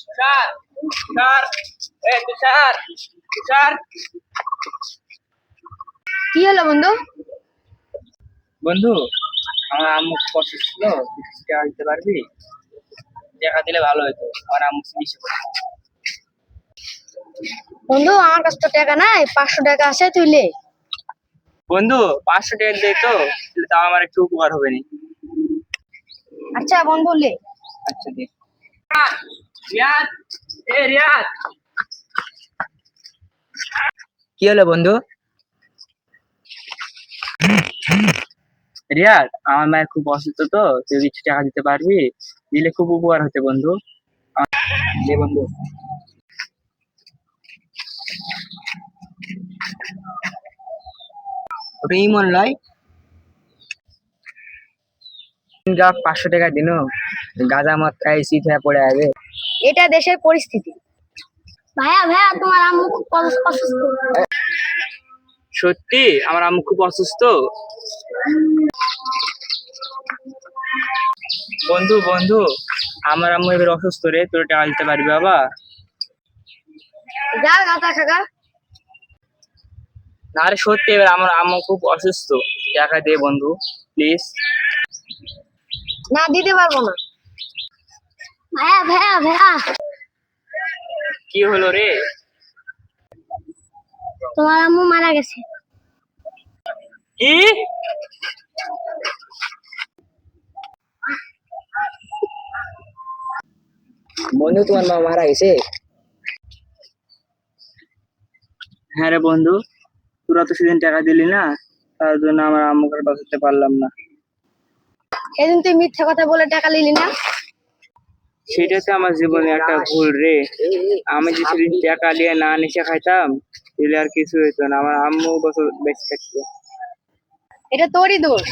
তুষার তুষার তুষার তুষার। কি হলো বন্ধু? বন্ধু, আমার আম্মু খুব অসুস্থ, টাকা দিতে পারবি? টাকা দিলে ভালো হতো, আমার আম্মু চিকিৎসা করতে। বন্ধু, আমার কাছে তো টাকা নাই, 500 টাকা আছে, তুই লে। বন্ধু, 500 টাকা দে তো, তাও আমার একটু উপকার হবে না। আচ্ছা বন্ধু, লে। আচ্ছা দে। রিয়াদ, রিয়াদ। কি হলো বন্ধু? রিয়াদ, আমার মায়ের খুব অসুস্থ তো, তুই কিছু টাকা দিতে পারবি? দিলে খুব উপকার হতে বন্ধু। দে বন্ধু। ওটা ইমন নয়? 500 টাকা দিন, গাঁজা মদ খাই শীত হয়ে পড়ে যাবে। এটা দেশের পরিস্থিতি। ভাইয়া ভাইয়া, তোমার আম্মু খুব অসুস্থ। সত্যি আমার আম্মু খুব অসুস্থ? বন্ধু বন্ধু, আমার আম্মু এবার অসুস্থ রে, তোর টাকা দিতে পারবি বাবা? যা গাতা খাগা। না রে সত্যি, এবার আমার আম্মু খুব অসুস্থ, টাকা দে বন্ধু প্লিজ। না, দিতে পারবো না। ভাইয়া ভাইয়া ভাইয়া, কি হলো রে? তোমার আম্মু মারা গেছে। কি? বন্ধু, তোমার মা মারা গেছে? হ্যাঁ রে বন্ধু, তোরা তো সেদিন টাকা দিলি না, তার জন্য আমার আম্মুকে বাঁচাতে পারলাম না। সেদিন তুই মিথ্যা কথা বলে টাকা নিলি না? সেটা তো আমার জীবনে একটা ভুল রে। আমি যে সেদিন টাকা নিয়ে না নেশা খাইতাম, তাহলে আর কিছু হইতো না, আমার আম্মু বছর বেঁচে থাকতো। এটা তোরই দোষ।